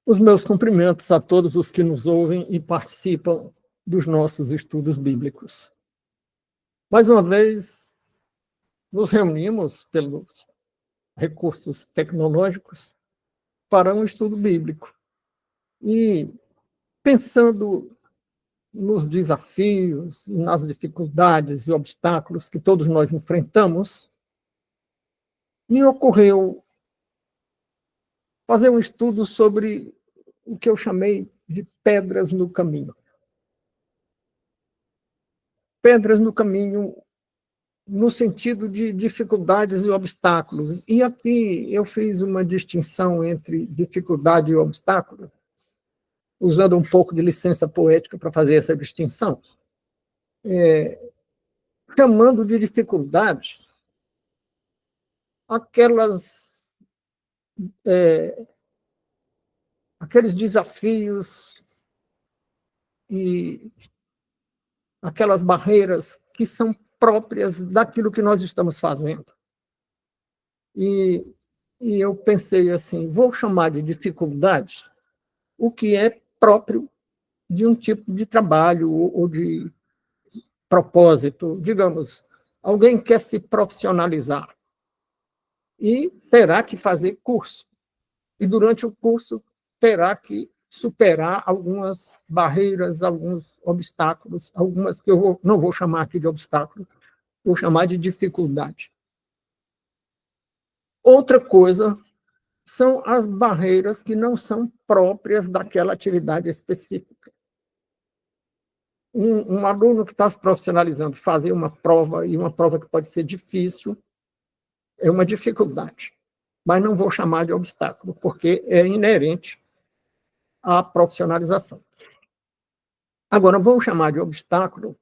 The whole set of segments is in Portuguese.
Os meus cumprimentos a todos os que nos ouvem e participam dos nossos estudos bíblicos. Mais uma vez, nos reunimos pelos recursos tecnológicos para um estudo bíblico. E pensando nos desafios, nas dificuldades e obstáculos que todos nós enfrentamos, me ocorreu fazer um estudo sobre o que eu chamei de pedras no caminho. Pedras no caminho no sentido de dificuldades e obstáculos. E aqui eu fiz uma distinção entre dificuldade e obstáculo, usando um pouco de licença poética para fazer essa distinção, chamando de dificuldade aqueles desafios e aquelas barreiras que são próprias daquilo que nós estamos fazendo. E eu pensei assim, vou chamar de dificuldade o que é próprio de um tipo de trabalho ou de propósito. Digamos, alguém quer se profissionalizar e terá que fazer curso. E durante o curso terá que superar algumas barreiras, alguns obstáculos, algumas que eu não vou chamar aqui de obstáculo, vou chamar de dificuldade. Outra coisa são as barreiras que não são próprias daquela atividade específica. Um aluno que está se profissionalizando, fazer uma prova, e uma prova que pode ser difícil, é uma dificuldade, mas não vou chamar de obstáculo, porque é inerente à profissionalização. Agora, vou chamar de obstáculo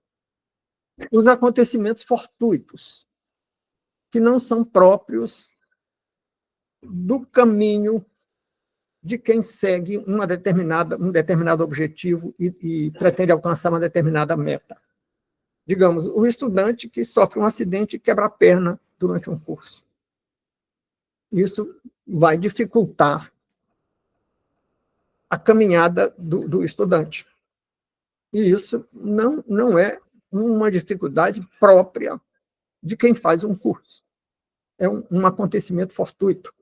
os acontecimentos fortuitos, que não são próprios do caminho de quem segue um determinado objetivo e pretende alcançar uma determinada meta. Digamos, o estudante que sofre um acidente e quebra a perna durante um curso. Isso vai dificultar a caminhada do estudante. E isso não é uma dificuldade própria de quem faz um curso. É um acontecimento fortuito,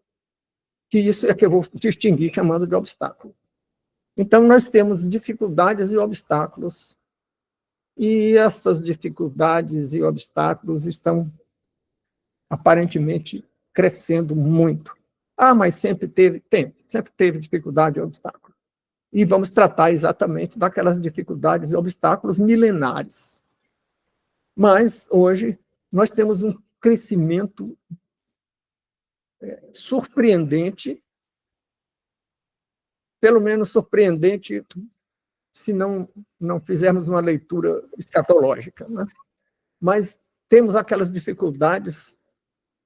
que isso é que eu vou distinguir chamando de obstáculo. Então, nós temos dificuldades e obstáculos, e essas dificuldades e obstáculos estão aparentemente crescendo muito. Mas sempre teve dificuldade e obstáculo. E vamos tratar exatamente daquelas dificuldades e obstáculos milenares. Mas, hoje, nós temos um crescimento surpreendente, pelo menos surpreendente, se não fizermos uma leitura escatológica, né? Mas temos aquelas dificuldades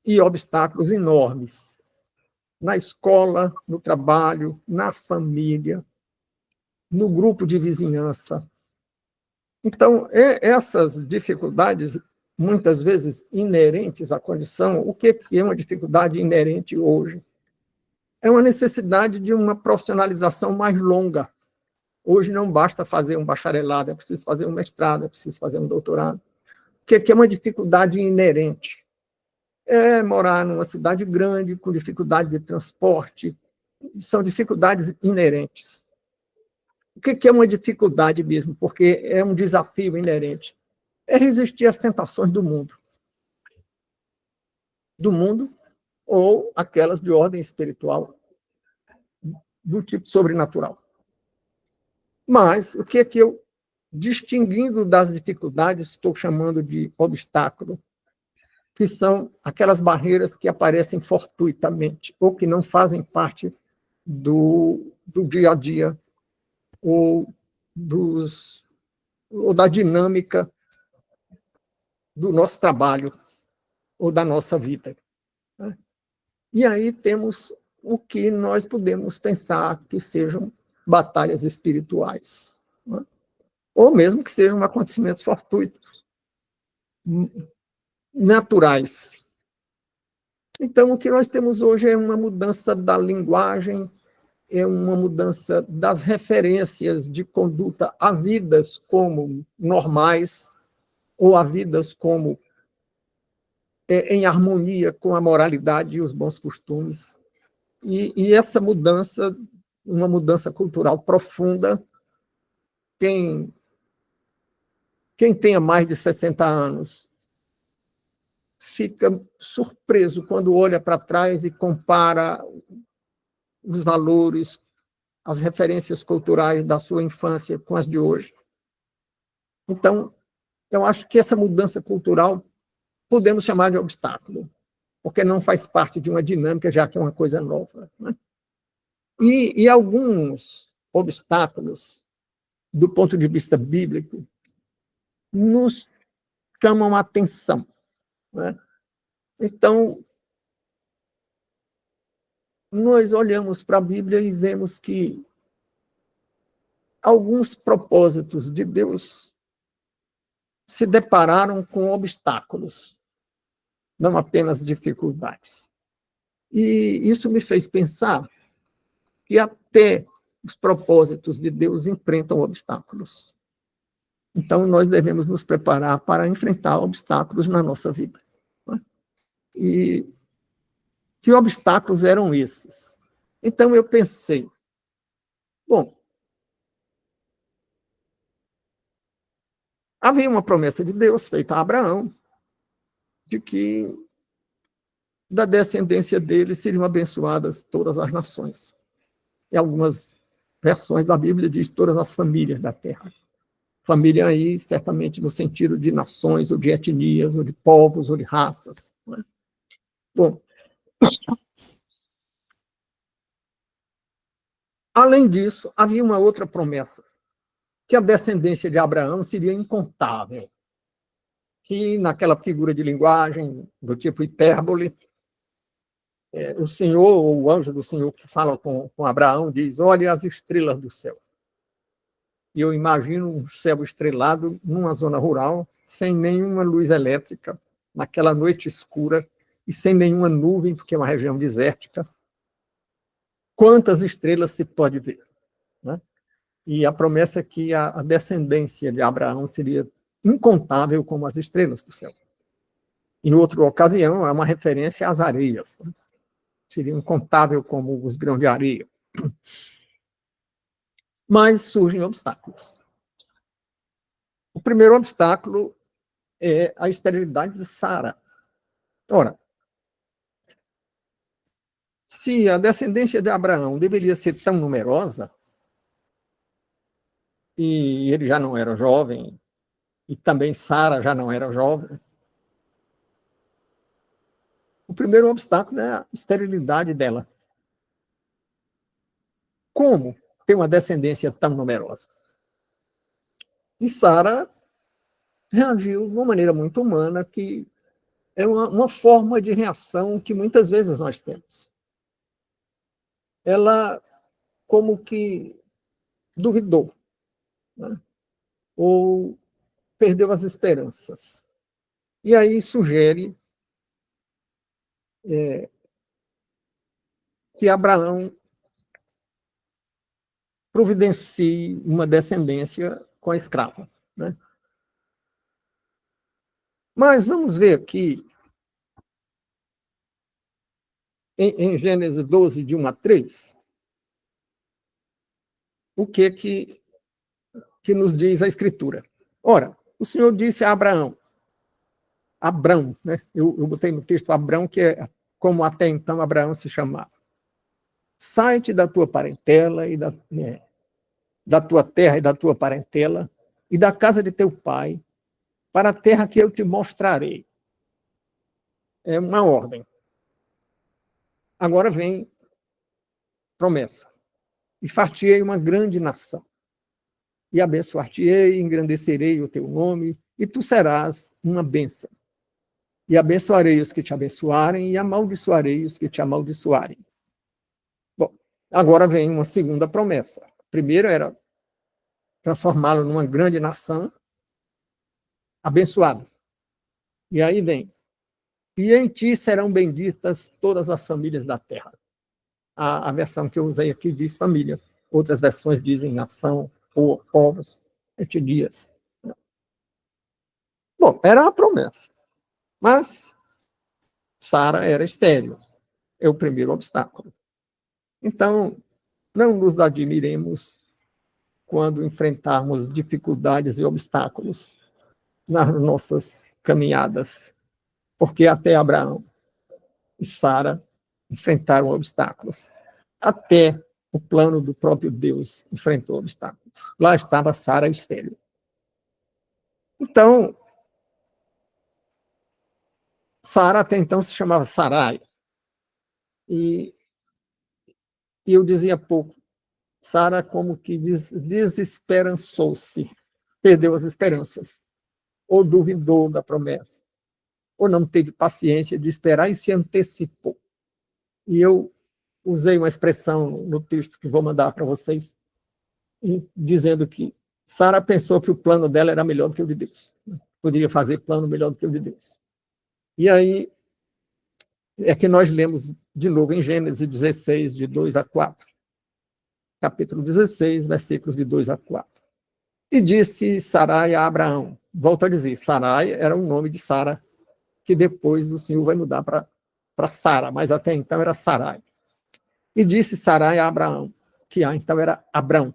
e obstáculos enormes na escola, no trabalho, na família, no grupo de vizinhança. Então, essas dificuldades, muitas vezes inerentes à condição, o que é uma dificuldade inerente hoje? É uma necessidade de uma profissionalização mais longa. Hoje não basta fazer um bacharelado, é preciso fazer um mestrado, é preciso fazer um doutorado. O que é uma dificuldade inerente? É morar numa cidade grande, com dificuldade de transporte, são dificuldades inerentes. O que é uma dificuldade mesmo? Porque é um desafio inerente. É resistir às tentações do mundo. Do mundo ou aquelas de ordem espiritual, do tipo sobrenatural. Mas o que eu, distinguindo das dificuldades, estou chamando de obstáculo, que são aquelas barreiras que aparecem fortuitamente ou que não fazem parte do dia a dia ou da dinâmica do nosso trabalho ou da nossa vida. E aí temos o que nós podemos pensar que sejam batalhas espirituais, né? Ou mesmo que sejam acontecimentos fortuitos, naturais. Então, o que nós temos hoje é uma mudança da linguagem é uma mudança das referências de conduta a vidas como normais ou a vidas como em harmonia com a moralidade e os bons costumes. E essa mudança, uma mudança cultural profunda, quem tenha mais de 60 anos fica surpreso quando olha para trás e compara os valores, as referências culturais da sua infância com as de hoje. Então, eu acho que essa mudança cultural podemos chamar de obstáculo, porque não faz parte de uma dinâmica, já que é uma coisa nova. Né? E alguns obstáculos, do ponto de vista bíblico, nos chamam a atenção. Né? Então, nós olhamos para a Bíblia e vemos que alguns propósitos de Deus se depararam com obstáculos, não apenas dificuldades. E isso me fez pensar que até os propósitos de Deus enfrentam obstáculos. Então, nós devemos nos preparar para enfrentar obstáculos na nossa vida. Né? E que obstáculos eram esses? Então, eu pensei, bom, havia uma promessa de Deus feita a Abraão, de que da descendência dele seriam abençoadas todas as nações. Em algumas versões da Bíblia diz todas as famílias da terra. Família aí, certamente, no sentido de nações, ou de etnias, ou de povos, ou de raças. Né? Bom, além disso, havia uma outra promessa, que a descendência de Abraão seria incontável, que naquela figura de linguagem do tipo hipérbole, o Senhor, ou o anjo do Senhor que fala com Abraão, diz, olhe as estrelas do céu. E eu imagino um céu estrelado numa zona rural, sem nenhuma luz elétrica, naquela noite escura, e sem nenhuma nuvem, porque é uma região desértica. Quantas estrelas se pode ver? Né? E a promessa é que a descendência de Abraão seria incontável como as estrelas do céu. Em outra ocasião, é uma referência às areias. Né? Seria incontável como os grãos de areia. Mas surgem obstáculos. O primeiro obstáculo é a esterilidade de Sara. Ora, se a descendência de Abraão deveria ser tão numerosa, e ele já não era jovem, e também Sara já não era jovem, o primeiro obstáculo é a esterilidade dela. Como ter uma descendência tão numerosa? E Sara reagiu de uma maneira muito humana, que é uma forma de reação que muitas vezes nós temos. Ela como que duvidou, né? Ou perdeu as esperanças. E aí sugere que Abraão providencie uma descendência com a escrava. Né? Mas vamos ver aqui, em Gênesis 12, de 1 a 3, o que nos diz a Escritura. Ora, o Senhor disse a Abraão, Abrão, né? Eu botei no texto Abrão, que é como até então Abraão se chamava. Sai-te da tua parentela e da tua terra e da tua parentela e da casa de teu pai, para a terra que eu te mostrarei. É uma ordem. Agora vem promessa. E far-te-ei uma grande nação. E abençoar-te-ei, engrandecerei o teu nome, e tu serás uma bênção. E abençoarei os que te abençoarem, e amaldiçoarei os que te amaldiçoarem. Bom, agora vem uma segunda promessa. A primeira era transformá-lo numa grande nação, abençoado. E aí vem, e em ti serão benditas todas as famílias da terra. A versão que eu usei aqui diz família. Outras versões dizem nação, ou povos, etnias. Bom, era uma promessa. Mas Sara era estéril. É o primeiro obstáculo. Então, não nos admiremos quando enfrentarmos dificuldades e obstáculos nas nossas caminhadas, porque até Abraão e Sara enfrentaram obstáculos. Até o plano do próprio Deus enfrentou obstáculos. Lá estava Sara estéril. Então, Sara até então se chamava Sarai. E eu dizia há pouco, Sara como que desesperançou-se, perdeu as esperanças, ou duvidou da promessa, ou não teve paciência de esperar e se antecipou. E eu usei uma expressão no texto que vou mandar para vocês, dizendo que Sara pensou que o plano dela era melhor do que o de Deus. Poderia fazer plano melhor do que o de Deus. E aí é que nós lemos de novo em Gênesis 16, de 2 a 4. Capítulo 16, versículos de 2 a 4. E disse Sarai a Abraão, volto a dizer, Sarai era o nome de Sara, que depois o Senhor vai mudar para Sara, mas até então era Sarai. E disse Sarai a Abraão, que então era Abrão,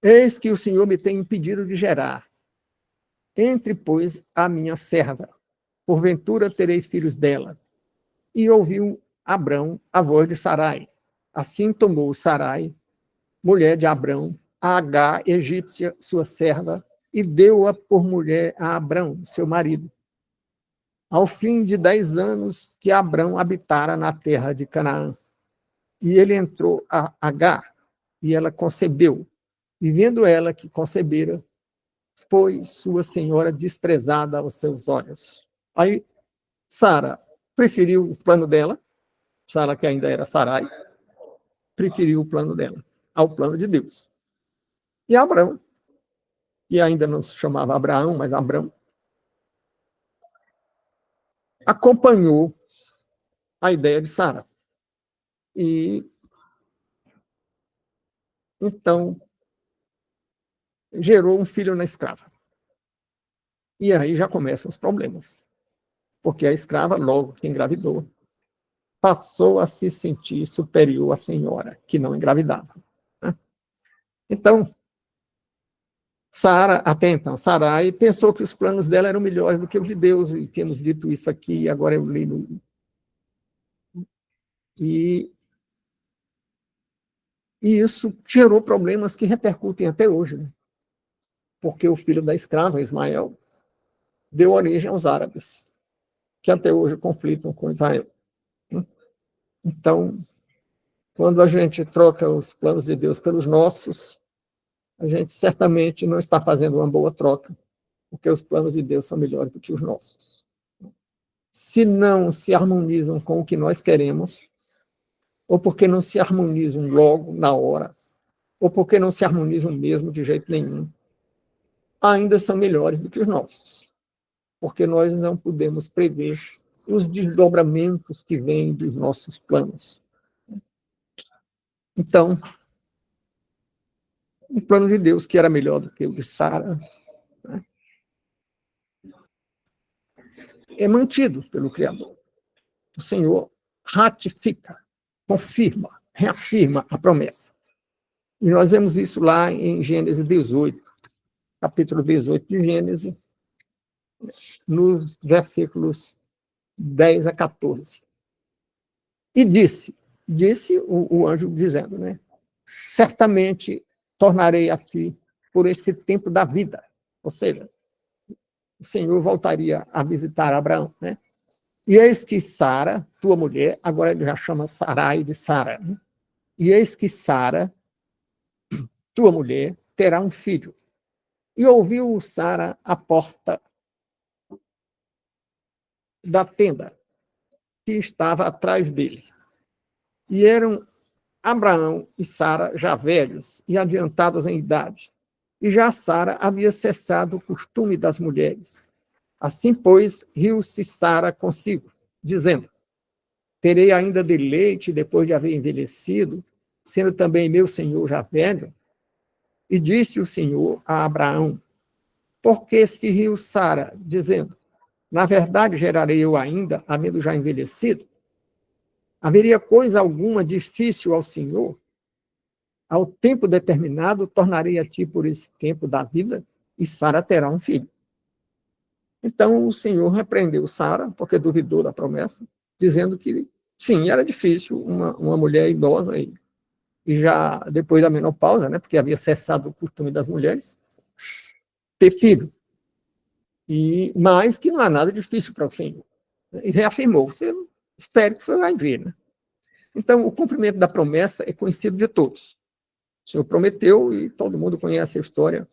eis que o Senhor me tem impedido de gerar. Entre, pois, a minha serva, porventura terei filhos dela. E ouviu Abrão a voz de Sarai. Assim tomou Sarai, mulher de Abrão, a Agar, egípcia, sua serva, e deu-a por mulher a Abrão, seu marido. Ao fim de 10 anos que Abrão habitara na terra de Canaã. E ele entrou a Agar, e ela concebeu. E vendo ela que concebera, foi sua senhora desprezada aos seus olhos. Aí Sara preferiu o plano dela, Sara que ainda era Sarai, preferiu o plano dela ao plano de Deus. E Abrão, que ainda não se chamava Abraão, mas Abrão, acompanhou a ideia de Sara. E então gerou um filho na escrava. E aí já começam os problemas. Porque a escrava, logo que engravidou, passou a se sentir superior à senhora, que não engravidava. Né? Então, Sara, até então, Sarai pensou que os planos dela eram melhores do que os de Deus, e temos dito isso aqui, e agora eu li no... E isso gerou problemas que repercutem até hoje, né? Porque o filho da escrava, Ismael, deu origem aos árabes, que até hoje conflitam com Israel. Então, quando a gente troca os planos de Deus pelos nossos, a gente certamente não está fazendo uma boa troca, porque os planos de Deus são melhores do que os nossos. Se não se harmonizam com o que nós queremos, ou porque não se harmonizam logo, na hora, ou porque não se harmonizam mesmo de jeito nenhum, ainda são melhores do que os nossos, porque nós não podemos prever os desdobramentos que vêm dos nossos planos. Então, o plano de Deus, que era melhor do que o de Sara, né, é mantido pelo Criador. O Senhor ratifica, confirma, reafirma a promessa. E nós vemos isso lá em Gênesis 18, capítulo 18 de Gênesis, nos versículos 10 a 14. E disse o anjo dizendo, né? Certamente tornarei a ti por este tempo da vida. Ou seja, o Senhor voltaria a visitar Abraão, né? E eis que Sara, tua mulher, agora ele já chama Sarai de Sara, né? E eis que Sara, tua mulher, terá um filho. E ouviu Sara à porta da tenda que estava atrás dele. E eram Abraão e Sara já velhos e adiantados em idade. E já Sara havia cessado o costume das mulheres. Assim, pois, riu-se Sara consigo, dizendo, terei ainda deleite depois de haver envelhecido, sendo também meu senhor já velho? E disse o Senhor a Abraão: por que se riu Sara, dizendo: na verdade gerarei eu ainda, havendo já envelhecido? Haveria coisa alguma difícil ao Senhor? Ao tempo determinado, tornarei a ti por esse tempo da vida, e Sara terá um filho. Então o Senhor repreendeu Sara, porque duvidou da promessa, dizendo que, sim, era difícil uma mulher idosa e já depois da menopausa, né, porque havia cessado o costume das mulheres, ter filho. Mas que não há nada difícil para o Senhor. E reafirmou: você espere que você vai ver. Né? Então, o cumprimento da promessa é conhecido de todos. O Senhor prometeu e todo mundo conhece a história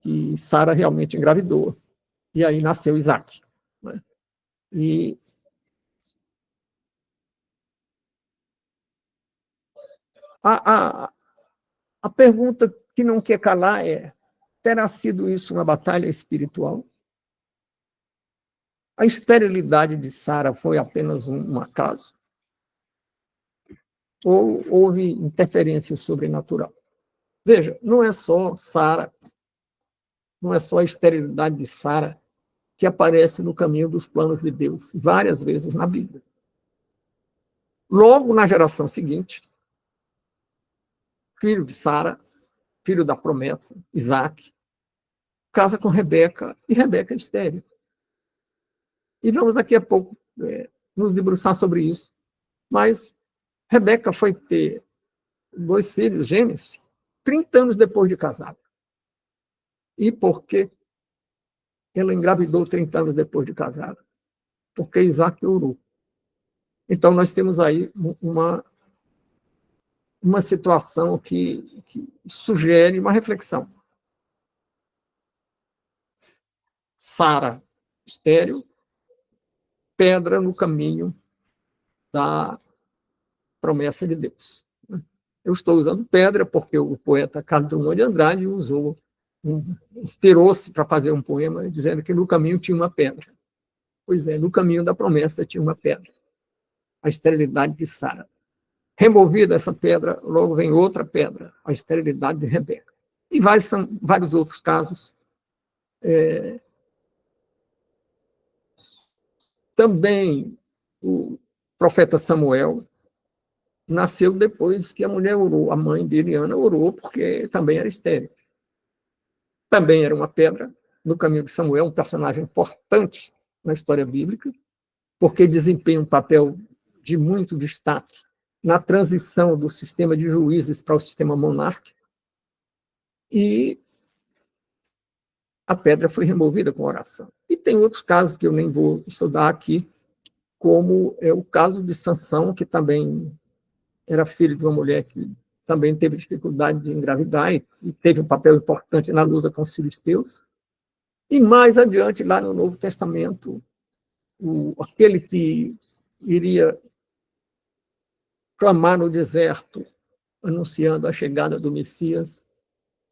que Sara realmente engravidou. E aí nasceu Isaac. Né? E a, a pergunta que não quer calar é: terá sido isso uma batalha espiritual? A esterilidade de Sara foi apenas um acaso? Ou houve interferência sobrenatural? Veja, não é só Sara, não é só a esterilidade de Sara que aparece no caminho dos planos de Deus, várias vezes na Bíblia. Logo na geração seguinte, filho de Sara, filho da promessa, Isaac, casa com Rebeca, e Rebeca é estéril. E vamos daqui a pouco nos debruçar sobre isso. Mas Rebeca foi ter 2 filhos gêmeos 30 anos depois de casada. E por que ela engravidou 30 anos depois de casada? Porque Isaac orou. Então, nós temos aí uma situação que sugere uma reflexão. Sara, estéril, pedra no caminho da promessa de Deus. Eu estou usando pedra porque o poeta Carlos Drummond de Andrade inspirou-se para fazer um poema dizendo que no caminho tinha uma pedra. Pois é, no caminho da promessa tinha uma pedra, a esterilidade de Sara. Removida essa pedra, logo vem outra pedra, a esterilidade de Rebeca. E são vários outros casos. Também o profeta Samuel nasceu depois que a mulher orou, a mãe dele, Ana, orou, porque também era estéril. Também era uma pedra no caminho de Samuel, um personagem importante na história bíblica, porque desempenha um papel de muito destaque na transição do sistema de juízes para o sistema monárquico. E a pedra foi removida com oração. E tem outros casos que eu nem vou estudar aqui, como é o caso de Sansão, que também era filho de uma mulher que também teve dificuldade de engravidar e teve um papel importante na luta com os filisteus. E mais adiante, lá no Novo Testamento, aquele que iria clamar no deserto, anunciando a chegada do Messias,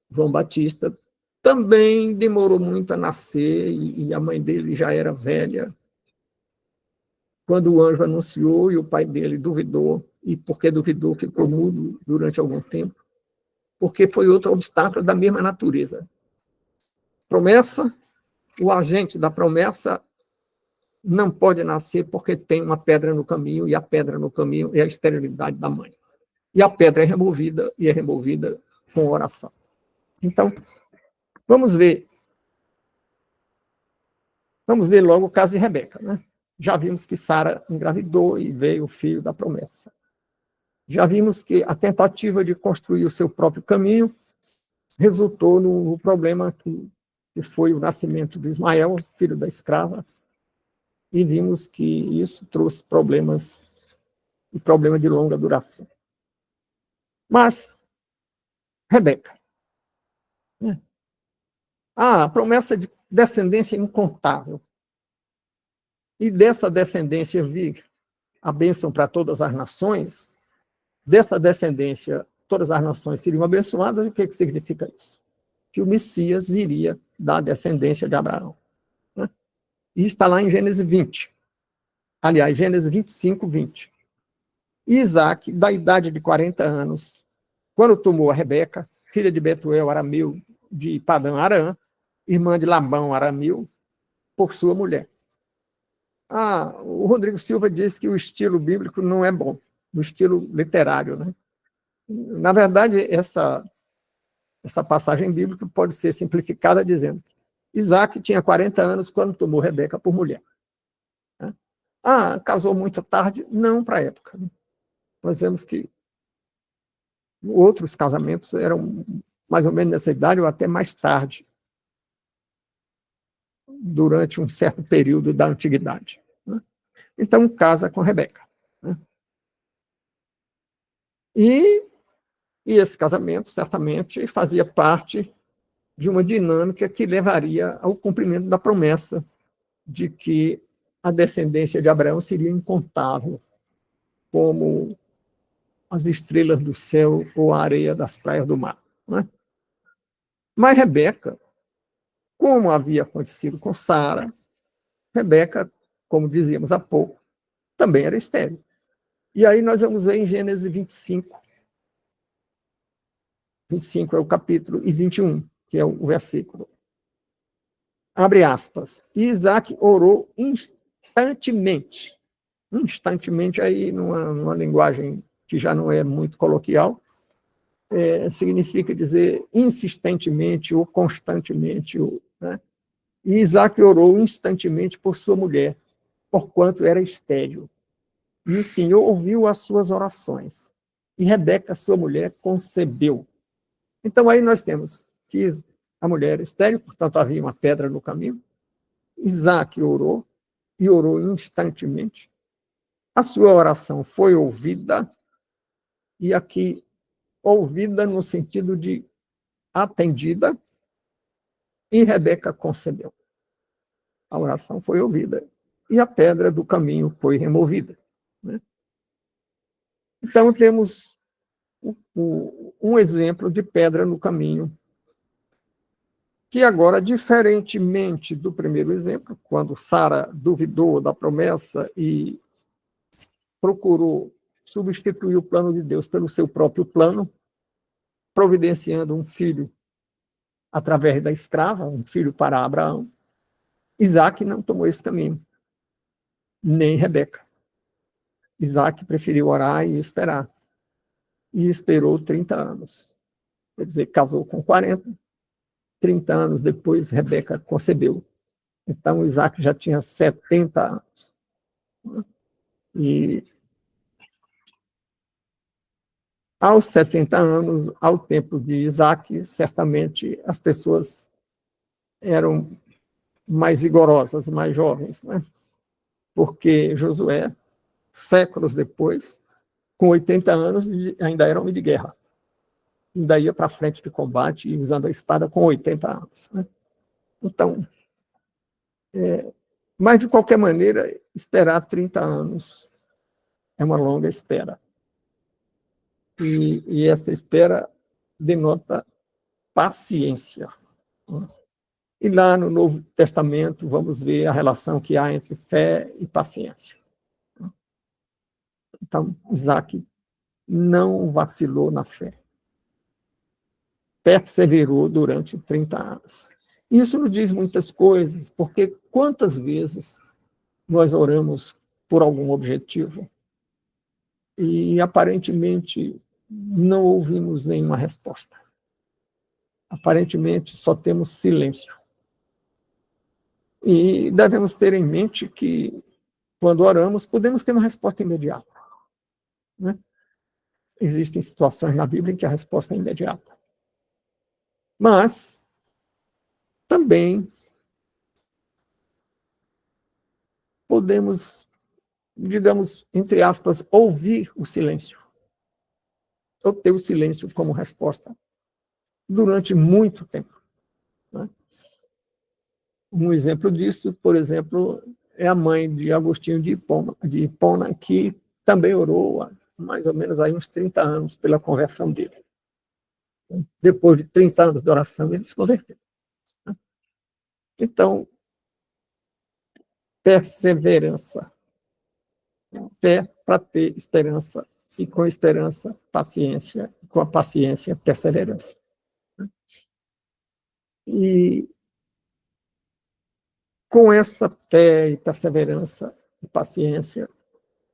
João Batista, também demorou muito a nascer e a mãe dele já era velha quando o anjo anunciou e o pai dele duvidou, e porque duvidou ficou mudo durante algum tempo, porque foi outro obstáculo da mesma natureza. Promessa, o agente da promessa não pode nascer porque tem uma pedra no caminho, e a pedra no caminho é a esterilidade da mãe. E a pedra é removida, e é removida com oração. Então, vamos ver logo o caso de Rebeca. Né? Já vimos que Sara engravidou e veio o filho da promessa. Já vimos que a tentativa de construir o seu próprio caminho resultou no problema que foi o nascimento de Ismael, filho da escrava, e vimos que isso trouxe problemas, e problema de longa duração. Mas, Rebeca, né? A promessa de descendência incontável, e dessa descendência vir a bênção para todas as nações, dessa descendência todas as nações seriam abençoadas. O que significa isso? Que o Messias viria da descendência de Abraão. Né? E está lá em Gênesis 20. Aliás, Gênesis 25, 20. E Isaac, da idade de 40 anos, quando tomou a Rebeca, filha de Betuel arameu de Padã Arã, irmã de Labão arameu, por sua mulher. O Rodrigo Silva diz que o estilo bíblico não é bom, o estilo literário, né? Na verdade, essa passagem bíblica pode ser simplificada dizendo que Isaac tinha 40 anos quando tomou Rebeca por mulher. Né? Casou muito tarde? Não para a época. Né? Nós vemos que outros casamentos eram mais ou menos nessa idade ou até mais tarde, durante um certo período da antiguidade. Né? Então, casa com Rebeca. Né? E esse casamento, certamente, fazia parte de uma dinâmica que levaria ao cumprimento da promessa de que a descendência de Abraão seria incontável, como as estrelas do céu ou a areia das praias do mar. Né? Mas Rebeca, como havia acontecido com Sara, Rebeca, como dizíamos há pouco, também era estéril. E aí nós vamos ver em Gênesis 25. 25 é o capítulo, e 21, que é o versículo. Abre aspas. E Isaac orou instantemente. Instantemente, aí, numa linguagem que já não é muito coloquial, significa dizer insistentemente ou constantemente. Né? E Isaac orou instantemente por sua mulher, porquanto era estéril. E o Senhor ouviu as suas orações. E Rebeca, sua mulher, concebeu. Então, aí nós temos que a mulher era estéril, portanto, havia uma pedra no caminho. Isaac orou, e orou instantemente. A sua oração foi ouvida, e aqui, ouvida no sentido de atendida, e Rebeca concebeu. A oração foi ouvida, e a pedra do caminho foi removida. Né? Então, temos um exemplo de pedra no caminho, que agora, diferentemente do primeiro exemplo, quando Sara duvidou da promessa e procurou substituir o plano de Deus pelo seu próprio plano, providenciando um filho através da escrava, um filho para Abraão, Isaac não tomou esse caminho, nem Rebeca. Isaac preferiu orar e esperar. E esperou 30 anos. Quer dizer, casou com 40, 30 anos depois, Rebeca concebeu. Então, Isaac já tinha 70 anos. E aos 70 anos, ao tempo de Isaac, certamente as pessoas eram mais vigorosas, mais jovens, né? Porque Josué, séculos depois, com 80 anos, ainda era homem de guerra. Ainda ia para frente de combate e usando a espada com 80 anos. Né? Então, mas de qualquer maneira, esperar 30 anos é uma longa espera. E essa espera denota paciência. Né? E lá no Novo Testamento, vamos ver a relação que há entre fé e paciência. Então, Isaac não vacilou na fé. Perseverou durante 30 anos. Isso nos diz muitas coisas, porque quantas vezes nós oramos por algum objetivo e aparentemente não ouvimos nenhuma resposta. Aparentemente só temos silêncio. E devemos ter em mente que, quando oramos, podemos ter uma resposta imediata. Né? Existem situações na Bíblia em que a resposta é imediata. Mas também podemos, digamos, entre aspas, ouvir o silêncio, ou ter o silêncio como resposta durante muito tempo. Né? Um exemplo disso, por exemplo, é a mãe de Agostinho de Hipona, que também orou há mais ou menos aí uns 30 anos pela conversão dele. Depois de 30 anos de oração, ele se converteu. Então, perseverança. Fé para ter esperança e com esperança, paciência, com a paciência, perseverança. E com essa fé e perseverança e paciência,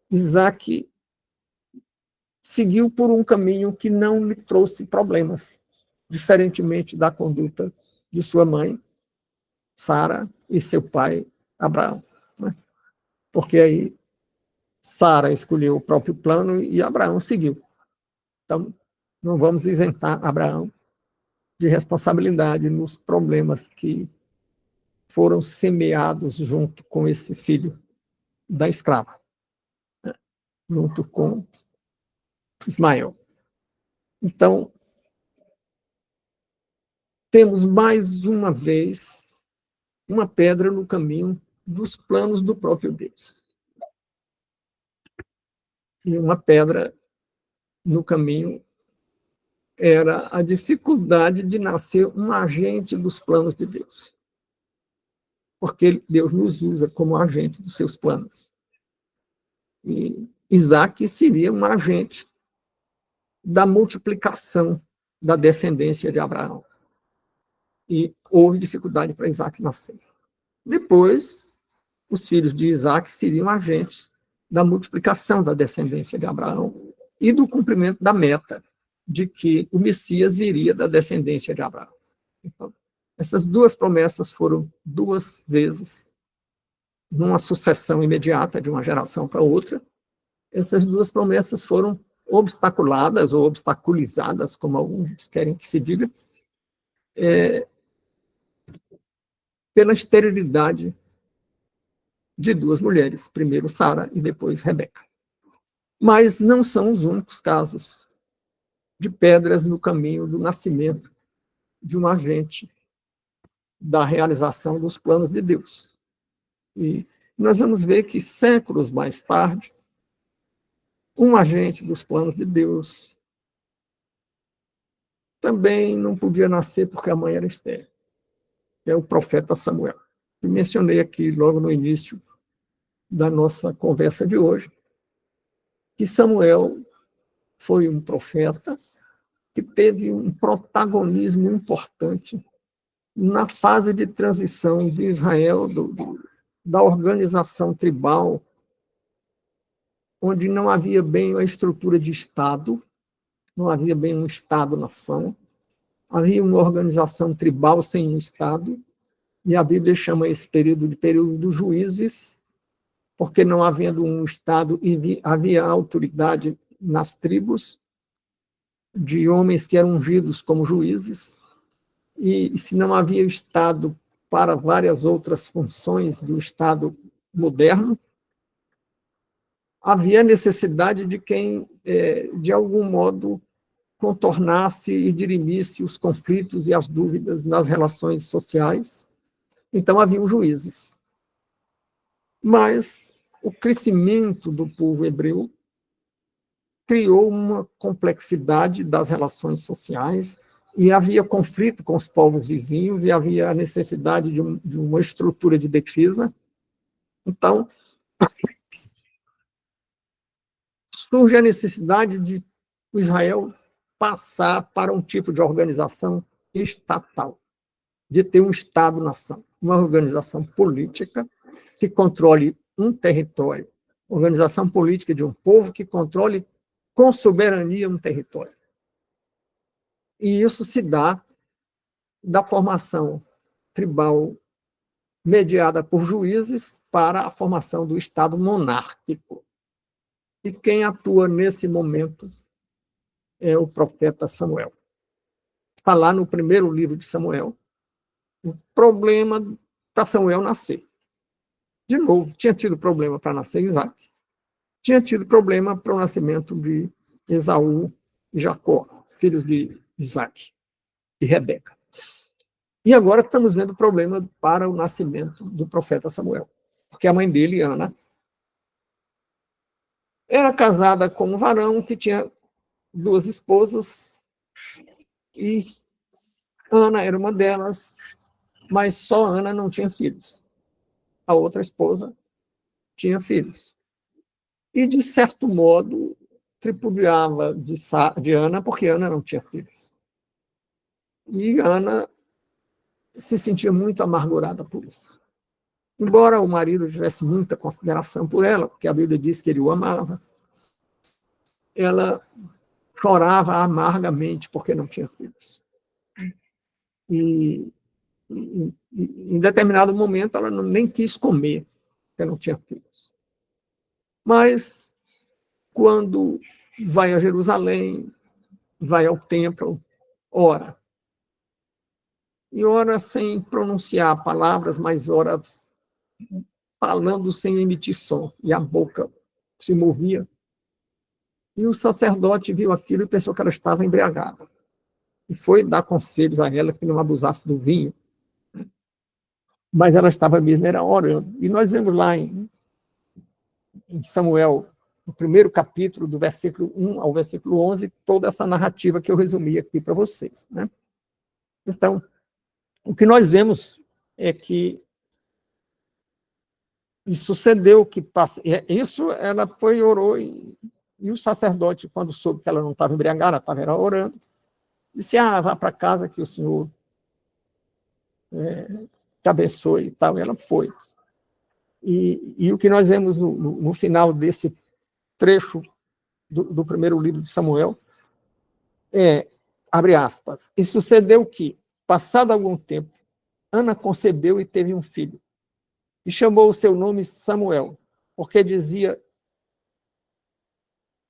Isaac seguiu por um caminho que não lhe trouxe problemas, diferentemente da conduta de sua mãe, Sara, e seu pai, Abraão. Né? Porque aí Sara escolheu o próprio plano e Abraão seguiu. Então, não vamos isentar Abraão de responsabilidade nos problemas que foram semeados junto com esse filho da escrava, né? Junto com Ismael. Então, temos mais uma vez uma pedra no caminho dos planos do próprio Deus. E uma pedra no caminho era a dificuldade de nascer um agente dos planos de Deus. Porque Deus nos usa como agente dos seus planos. E Isaac seria um agente da multiplicação da descendência de Abraão. E houve dificuldade para Isaac nascer. Depois, os filhos de Isaac seriam agentes da multiplicação da descendência de Abraão e do cumprimento da meta de que o Messias viria da descendência de Abraão. Então, essas duas promessas foram duas vezes, numa sucessão imediata de uma geração para outra. Essas duas promessas foram obstaculadas ou obstaculizadas, como alguns querem que se diga, pela esterilidade de duas mulheres, primeiro Sara e depois Rebeca. Mas não são os únicos casos de pedras no caminho do nascimento de um agente da realização dos planos de Deus. E nós vamos ver que séculos mais tarde, um agente dos planos de Deus também não podia nascer porque a mãe era estéril. É o profeta Samuel. Eu mencionei aqui logo no início da nossa conversa de hoje que Samuel foi um profeta que teve um protagonismo importante na fase de transição de Israel, da organização tribal, onde não havia bem a estrutura de Estado, não havia bem um Estado-nação, havia uma organização tribal sem um Estado, e a Bíblia chama esse período de período dos juízes, porque não havendo um Estado, havia autoridade nas tribos, de homens que eram ungidos como juízes, e se não havia Estado para várias outras funções do Estado moderno, havia necessidade de quem, de algum modo, contornasse e dirimisse os conflitos e as dúvidas nas relações sociais. Então, haviam juízes. Mas o crescimento do povo hebreu criou uma complexidade das relações sociais e havia conflito com os povos vizinhos e havia a necessidade de uma estrutura de defesa. Então, surge a necessidade de Israel passar para um tipo de organização estatal, de ter um Estado-nação, uma organização política que controle um território, organização política de um povo que controle com soberania um território. E isso se dá da formação tribal mediada por juízes para a formação do Estado monárquico. E quem atua nesse momento é o profeta Samuel. Está lá no primeiro livro de Samuel. O problema para Samuel nascer. De novo, tinha tido problema para nascer Isaac. Tinha tido problema para o nascimento de Esaú e Jacó, filhos de Isaac e Rebeca. E agora estamos vendo o problema para o nascimento do profeta Samuel. Porque a mãe dele, Ana, era casada com um varão que tinha duas esposas, e Ana era uma delas, mas só Ana não tinha filhos. A outra esposa tinha filhos. E, de certo modo, tripudiava de Ana, porque Ana não tinha filhos. E Ana se sentia muito amargurada por isso. Embora o marido tivesse muita consideração por ela, porque a Bíblia diz que ele o amava, ela chorava amargamente porque não tinha filhos. E em determinado momento ela nem quis comer, porque não tinha filhos. Mas quando vai a Jerusalém, vai ao templo, ora. E ora sem pronunciar palavras, mas ora falando sem emitir som, e a boca se movia. E o sacerdote viu aquilo e pensou que ela estava embriagada. E foi dar conselhos a ela que não abusasse do vinho. Mas ela estava mesmo, era orando. E nós vemos lá em Samuel, no primeiro capítulo, do versículo 1 ao versículo 11, toda essa narrativa que eu resumi aqui para vocês. Né? Então, o que nós vemos é que sucedeu que isso ela foi e orou, e o sacerdote, quando soube que ela não estava embriagada, estava orando, disse: vá para casa que o Senhor te abençoe e tal. E ela foi. E o que nós vemos no final desse trecho do primeiro livro de Samuel abre aspas, e sucedeu que, passado algum tempo, Ana concebeu e teve um filho, e chamou o seu nome Samuel, porque dizia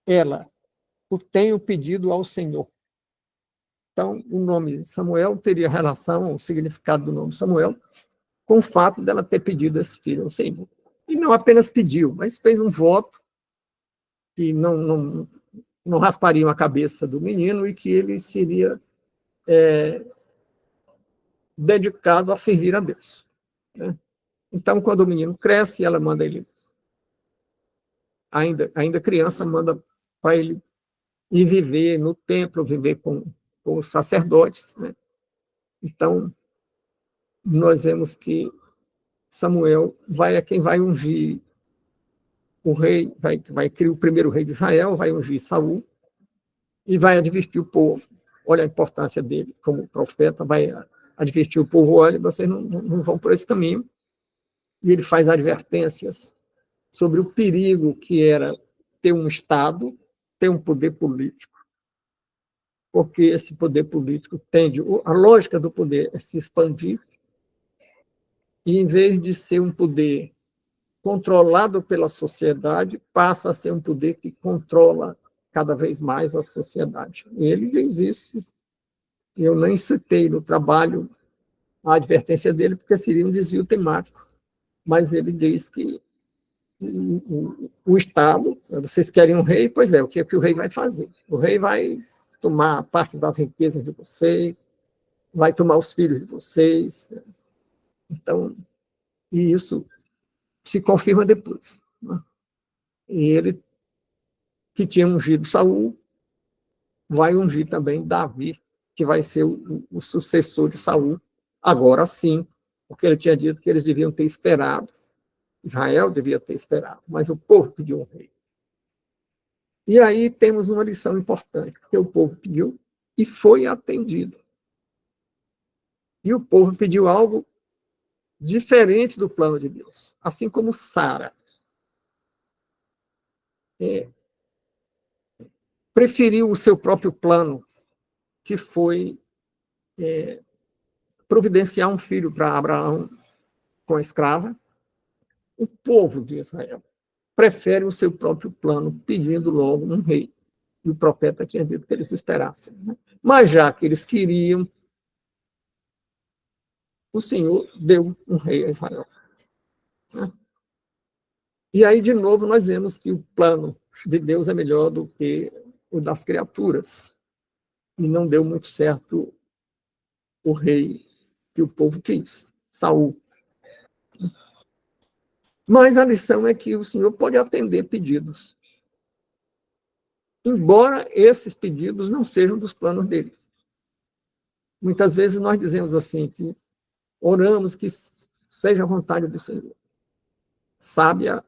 ela: o tenho pedido ao Senhor. Então, o nome Samuel teria relação, o significado do nome Samuel, com o fato dela ter pedido esse filho ao Senhor. E não apenas pediu, mas fez um voto que não raspariam a cabeça do menino e que ele seria dedicado a servir a Deus. Né? Então, quando o menino cresce, ela manda ele, ainda criança, manda para ele ir viver no templo, viver com os sacerdotes. Né? Então, nós vemos que Samuel quem vai ungir o rei, vai criar o primeiro rei de Israel, vai ungir Saul e vai advertir o povo. Olha a importância dele como profeta, vai advertir o povo: olha, vocês não vão por esse caminho. E ele faz advertências sobre o perigo que era ter um Estado, ter um poder político, porque esse poder político a lógica do poder é se expandir, e em vez de ser um poder controlado pela sociedade, passa a ser um poder que controla cada vez mais a sociedade. Ele diz isso. Eu nem citei no trabalho a advertência dele, porque seria um desvio temático, mas ele diz que o Estado, vocês querem um rei? Pois é, o que é que o rei vai fazer? O rei vai tomar parte das riquezas de vocês, vai tomar os filhos de vocês. Então, e isso se confirma depois. Né? E ele, que tinha ungido Saul, vai ungir também Davi, que vai ser o sucessor de Saul, agora sim, porque ele tinha dito que eles deviam ter esperado, Israel devia ter esperado, mas o povo pediu um rei. E aí temos uma lição importante, porque o povo pediu e foi atendido. E o povo pediu algo diferente do plano de Deus, assim como Sara preferiu o seu próprio plano, que foi providenciar um filho para Abraão com a escrava. O povo de Israel prefere o seu próprio plano, pedindo logo um rei. E o profeta tinha dito que eles esperassem. Né? Mas já que eles queriam, o Senhor deu um rei a Israel. Né? E aí, de novo, nós vemos que o plano de Deus é melhor do que o das criaturas. E não deu muito certo o rei que o povo quis, Saul. Mas a lição é que o Senhor pode atender pedidos, embora esses pedidos não sejam dos planos dele. Muitas vezes nós dizemos assim, que oramos que seja a vontade do Senhor. Sábia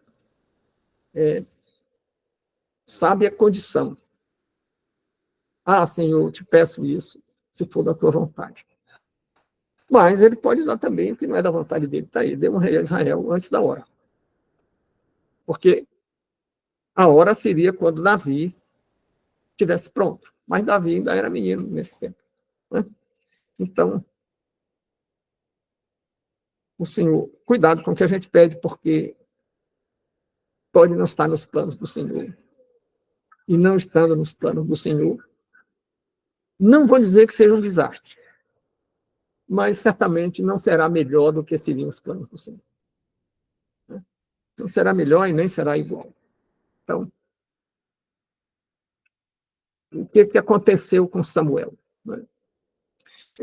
sabe a condição. Ah, Senhor, eu te peço isso, se for da tua vontade. Mas ele pode dar também o que não é da vontade dele. Está aí, deu um rei a Israel antes da hora. Porque a hora seria quando Davi estivesse pronto. Mas Davi ainda era menino nesse tempo. Né? Então, o Senhor, cuidado com o que a gente pede, porque pode não estar nos planos do Senhor. E não estando nos planos do Senhor, não vou dizer que seja um desastre, mas certamente não será melhor do que seriam os planos do Senhor. Não será melhor e nem será igual. Então, o que aconteceu com Samuel?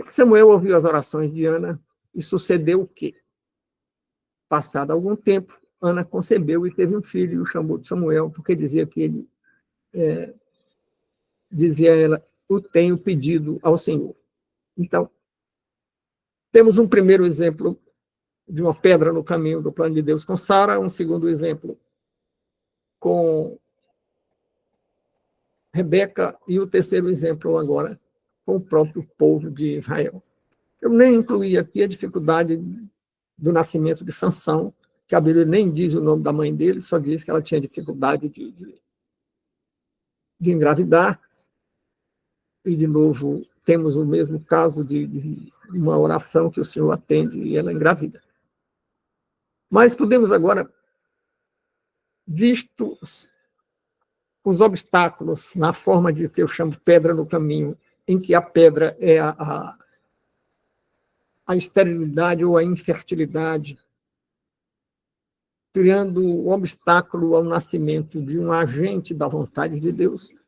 Samuel ouviu as orações de Ana e sucedeu o quê? Passado algum tempo, Ana concebeu e teve um filho e o chamou de Samuel, porque dizia que ele, dizia ela, o tenho pedido ao Senhor. Então, temos um primeiro exemplo de uma pedra no caminho do plano de Deus com Sara, um segundo exemplo com Rebeca e o terceiro exemplo agora com o próprio povo de Israel. Eu nem incluí aqui a dificuldade do nascimento de Sansão, que a Bíblia nem diz o nome da mãe dele, só diz que ela tinha dificuldade de engravidar. E, de novo, temos o mesmo caso de uma oração que o Senhor atende e ela engravida. Mas podemos agora, visto os obstáculos na forma de que eu chamo pedra no caminho, em que a pedra é a esterilidade ou a infertilidade, criando um obstáculo ao nascimento de um agente da vontade de Deus,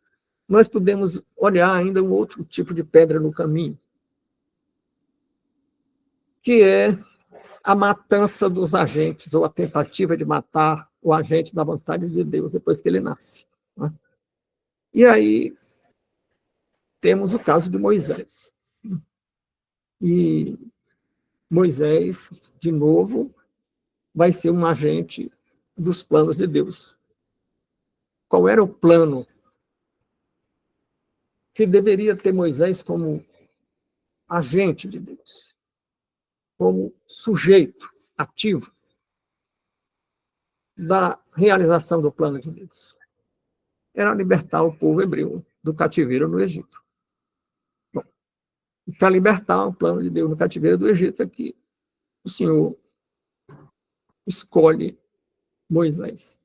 nós podemos olhar ainda um outro tipo de pedra no caminho, que é a matança dos agentes, ou a tentativa de matar o agente da vontade de Deus depois que ele nasce. Né? E aí temos o caso de Moisés. E Moisés, de novo, vai ser um agente dos planos de Deus. Qual era o plano que deveria ter Moisés como agente de Deus, como sujeito ativo da realização do plano de Deus? Era libertar o povo hebreu do cativeiro no Egito. Bom, para libertar o plano de Deus no cativeiro do Egito é que o Senhor escolhe Moisés.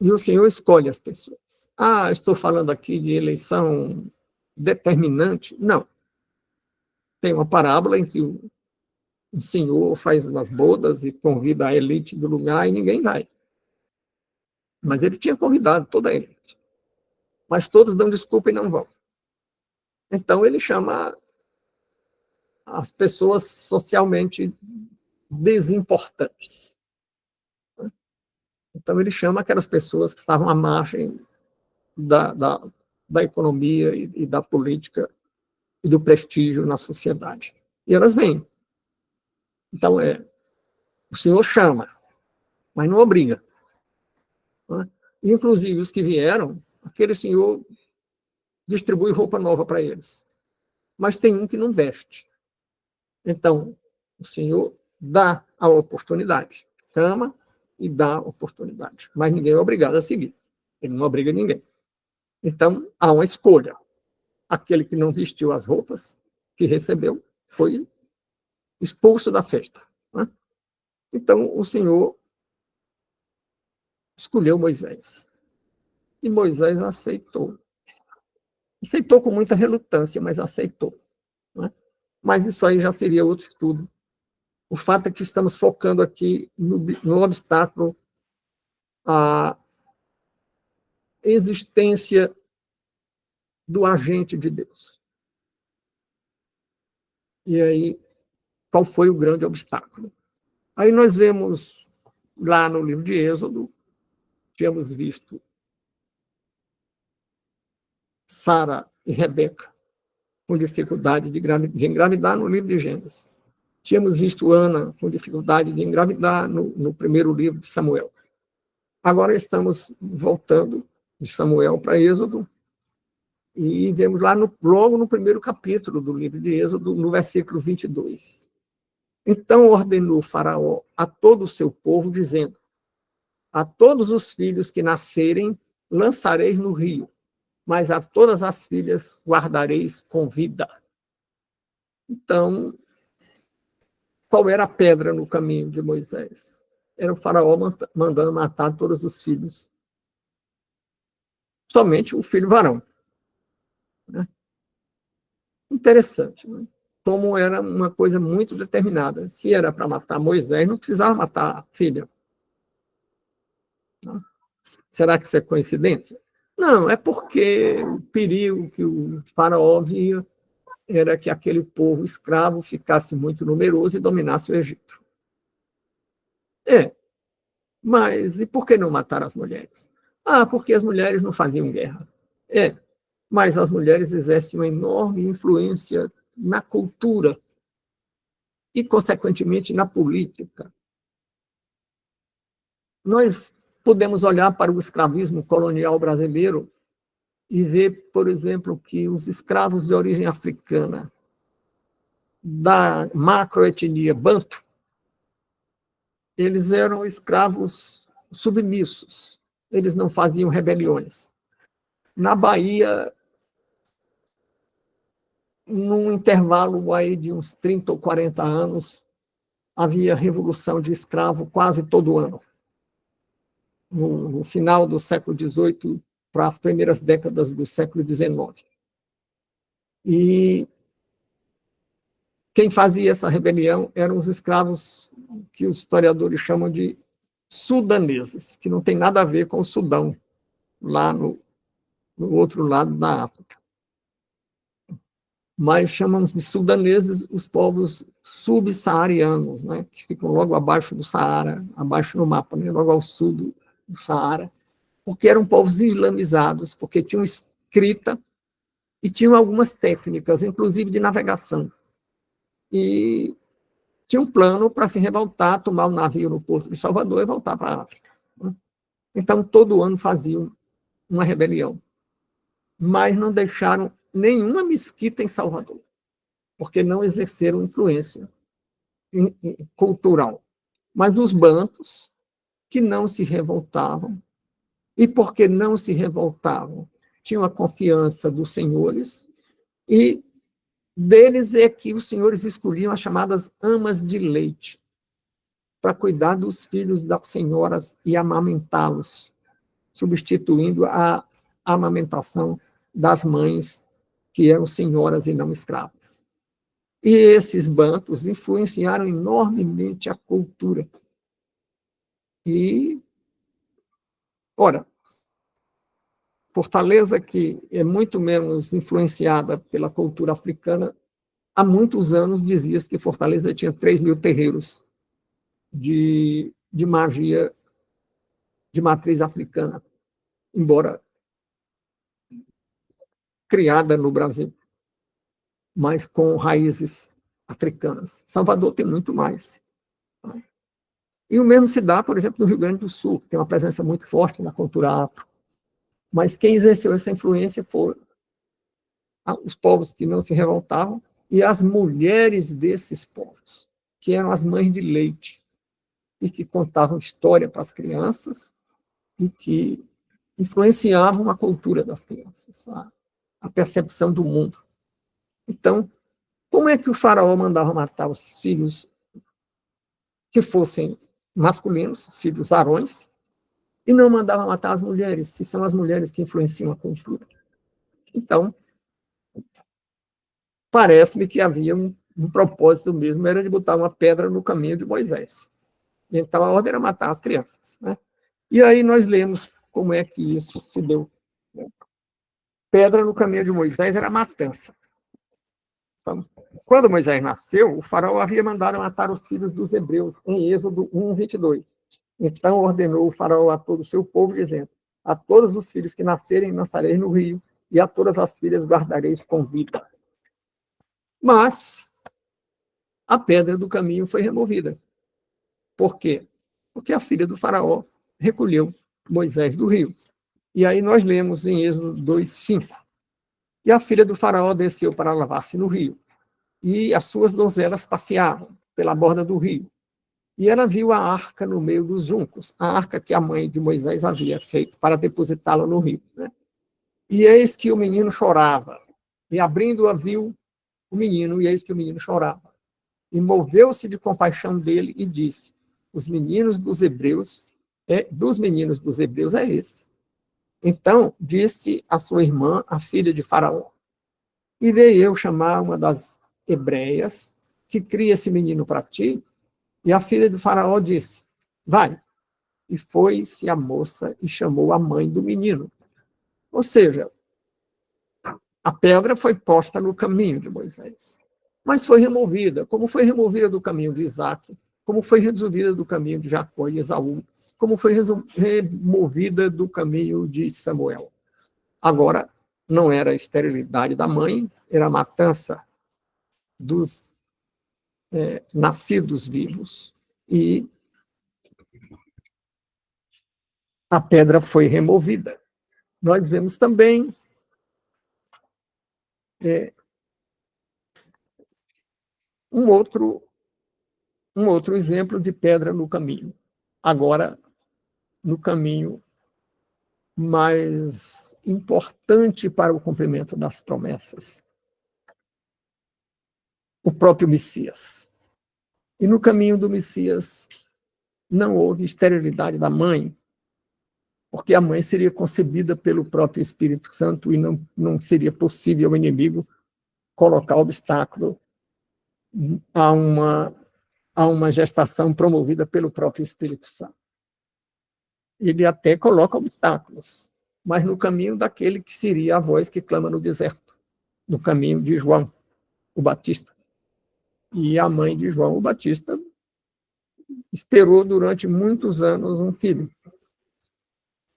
E o Senhor escolhe as pessoas. Ah, estou falando aqui de eleição determinante? Não. Tem uma parábola em que o Senhor faz umas bodas e convida a elite do lugar e ninguém vai. Mas ele tinha convidado toda a elite. Mas todos dão desculpa e não vão. Então ele chama as pessoas socialmente desimportantes. Então ele chama aquelas pessoas que estavam à margem da economia e da política e do prestígio na sociedade. E elas vêm. Então, o Senhor chama, mas não obriga. Né? Inclusive, os que vieram, aquele Senhor distribui roupa nova para eles. Mas tem um que não veste. Então, o Senhor dá a oportunidade. Chama e dá a oportunidade. Mas ninguém é obrigado a seguir. Ele não obriga ninguém. Então, há uma escolha. Aquele que não vestiu as roupas que recebeu foi expulso da festa. Né? Então, o Senhor escolheu Moisés. E Moisés aceitou. Aceitou com muita relutância, mas aceitou. Né? Mas isso aí já seria outro estudo. O fato é que estamos focando aqui no obstáculo à existência do agente de Deus. E aí, qual foi o grande obstáculo? Aí nós vemos lá no livro de Êxodo, tínhamos visto Sara e Rebeca com dificuldade de engravidar no livro de Gênesis. Tínhamos visto Ana com dificuldade de engravidar no primeiro livro de Samuel. Agora estamos voltando de Samuel para Êxodo, e vemos lá logo no primeiro capítulo do livro de Êxodo, no versículo 22. Então ordenou Faraó a todo o seu povo, dizendo: a todos os filhos que nascerem lançareis no rio, mas a todas as filhas guardareis com vida. Então, qual era a pedra no caminho de Moisés? Era o Faraó mandando matar todos os filhos, somente o filho varão. Interessante, né? Como era uma coisa muito determinada. Se era para matar Moisés, não precisava matar a filha. Não. Será que isso é coincidência? Não, é porque o perigo que o faraó via era que aquele povo escravo ficasse muito numeroso e dominasse o Egito. Mas e por que não matar as mulheres? Ah, porque as mulheres não faziam guerra. Mas as mulheres exercem uma enorme influência na cultura e, consequentemente, na política. Nós podemos olhar para o escravismo colonial brasileiro e ver, por exemplo, que os escravos de origem africana da macroetnia Banto, eles eram escravos submissos, eles não faziam rebeliões. Na Bahia, num intervalo aí de uns 30 ou 40 anos, havia revolução de escravo quase todo ano. No final do século XVIII para as primeiras décadas do século XIX. E quem fazia essa rebelião eram os escravos que os historiadores chamam de sudaneses, que não tem nada a ver com o Sudão, lá no outro lado da África. Mas chamamos de sudaneses os povos subsaarianos, né, que ficam logo abaixo do Saara, abaixo no mapa, né, logo ao sul do Saara, porque eram povos islamizados, porque tinham escrita e tinham algumas técnicas, inclusive de navegação. E tinha um plano para se revoltar, tomar um navio no porto de Salvador e voltar para a África. Então, todo ano faziam uma rebelião. Mas não deixaram nenhuma mesquita em Salvador, porque não exerceram influência cultural. Mas os bantos, que não se revoltavam, e porque não se revoltavam, tinham a confiança dos senhores, e deles é que os senhores escolhiam as chamadas amas de leite, para cuidar dos filhos das senhoras e amamentá-los, substituindo a amamentação das mães, que eram senhoras e não escravas. E esses bantos influenciaram enormemente a cultura. E, ora, Fortaleza, que é muito menos influenciada pela cultura africana, há muitos anos dizia-se que Fortaleza tinha 3.000 terreiros de magia de matriz africana, embora criada no Brasil, mas com raízes africanas. Salvador tem muito mais. E o mesmo se dá, por exemplo, no Rio Grande do Sul, que tem uma presença muito forte na cultura afro. Mas quem exerceu essa influência foram os povos que não se revoltavam e as mulheres desses povos, que eram as mães de leite, e que contavam história para as crianças e que influenciavam a cultura das crianças, a percepção do mundo. Então, como é que o faraó mandava matar os filhos que fossem masculinos, os filhos varões, e não mandava matar as mulheres, se são as mulheres que influenciam a cultura? Então, parece-me que havia um propósito mesmo, era de botar uma pedra no caminho de Moisés. Então, a ordem era matar as crianças, né? E aí nós lemos como é que isso se deu. Pedra no caminho de Moisés era matança. Então, quando Moisés nasceu, o faraó havia mandado matar os filhos dos hebreus, em Êxodo 1, 22. Então ordenou o faraó a todo o seu povo, dizendo: a todos os filhos que nascerem lançareis no rio, e a todas as filhas guardareis com vida. Mas a pedra do caminho foi removida. Por quê? Porque a filha do faraó recolheu Moisés do rio. E aí nós lemos em Êxodo 2:5. E a filha do faraó desceu para lavar-se no rio, e as suas donzelas passeavam pela borda do rio. E ela viu a arca no meio dos juncos, a arca que a mãe de Moisés havia feito para depositá-la no rio. Né? E eis que o menino chorava. E abrindo-a, viu o menino, e eis que o menino chorava. E moveu-se de compaixão dele e disse: dos meninos dos hebreus é esse. Então disse a sua irmã, a filha de Faraó: irei eu chamar uma das hebreias que cria esse menino para ti? E a filha de Faraó disse: vai. E foi-se a moça e chamou a mãe do menino. Ou seja, a pedra foi posta no caminho de Moisés, mas foi removida, como foi removida do caminho de Isaac, como foi removida do caminho de Jacó e Esaú, como foi removida do caminho de Samuel. Agora, não era a esterilidade da mãe, era a matança dos nascidos vivos. E a pedra foi removida. Nós vemos também um outro exemplo de pedra no caminho. Agora, no caminho mais importante para o cumprimento das promessas, o próprio Messias. E no caminho do Messias não houve esterilidade da mãe, porque a mãe seria concebida pelo próprio Espírito Santo e não seria possível ao inimigo colocar obstáculo a uma gestação promovida pelo próprio Espírito Santo. Ele até coloca obstáculos, mas no caminho daquele que seria a voz que clama no deserto, no caminho de João, o Batista. E a mãe de João, o Batista, esperou durante muitos anos um filho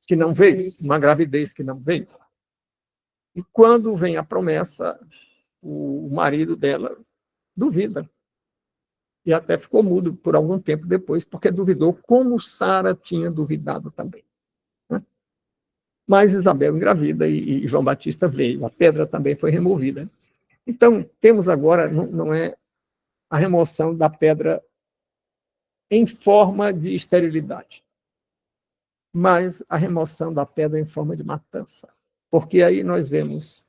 que não veio, uma gravidez que não veio. E quando vem a promessa, o marido dela duvida. E até ficou mudo por algum tempo depois, porque duvidou, como Sara tinha duvidado também. Mas Isabel engravida e João Batista veio. A pedra também foi removida. Então, temos agora, não é a remoção da pedra em forma de esterilidade, mas a remoção da pedra em forma de matança. Porque aí nós vemos,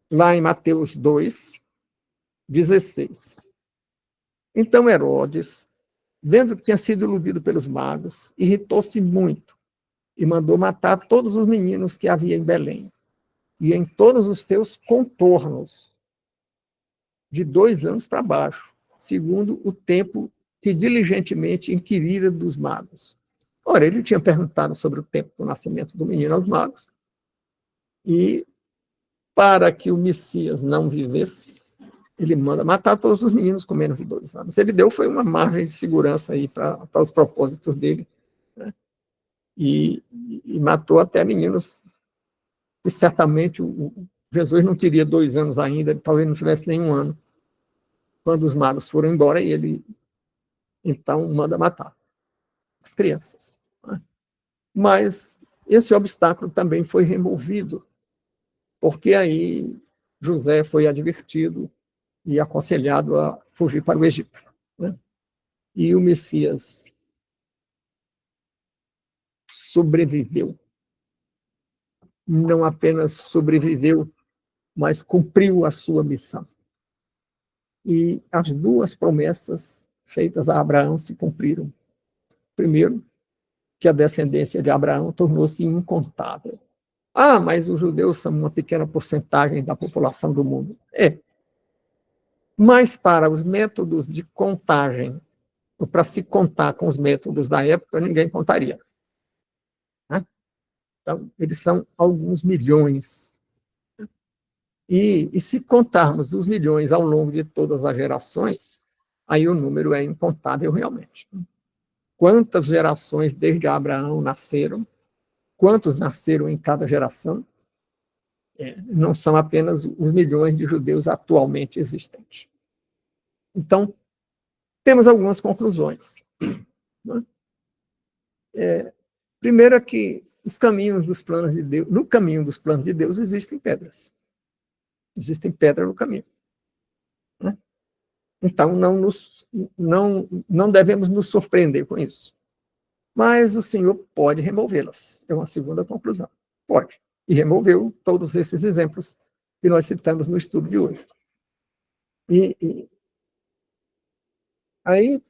lá em Mateus 2:16. Então Herodes, vendo que tinha sido iludido pelos magos, irritou-se muito e mandou matar todos os meninos que havia em Belém e em todos os seus contornos, de 2 anos para baixo, segundo o tempo que diligentemente inquirira dos magos. Ora, ele tinha perguntado sobre o tempo do nascimento do menino aos magos, e para que o Messias não vivesse, ele manda matar todos os meninos com menos de 2 anos. Ele deu foi uma margem de segurança aí para os propósitos dele, né? E matou até meninos que certamente Jesus não teria 2 anos ainda, talvez não tivesse nenhum ano, quando os magos foram embora, e ele, então, manda matar as crianças. Né? Mas esse obstáculo também foi removido, porque aí José foi advertido e aconselhado a fugir para o Egito. Né? E o Messias sobreviveu. Não apenas sobreviveu, mas cumpriu a sua missão. E as 2 promessas feitas a Abraão se cumpriram. Primeiro, que a descendência de Abraão tornou-se incontável. Ah, mas os judeus são uma pequena porcentagem da população do mundo. Mas para os métodos de contagem, ou para se contar com os métodos da época, ninguém contaria. Né? Então, eles são alguns milhões. E se contarmos os milhões ao longo de todas as gerações, aí o número é incontável realmente. Quantas gerações desde Abraão nasceram? Quantos nasceram em cada geração? Não são apenas os milhões de judeus atualmente existentes. Então, temos algumas conclusões. Né? Primeiro é que os caminhos dos planos de Deus, no caminho dos planos de Deus existem pedras. Existem pedras no caminho. Né? Então, não devemos nos surpreender com isso. Mas o Senhor pode removê-las. É uma segunda conclusão. Pode. E removeu todos esses exemplos que nós citamos no estudo de hoje. E aí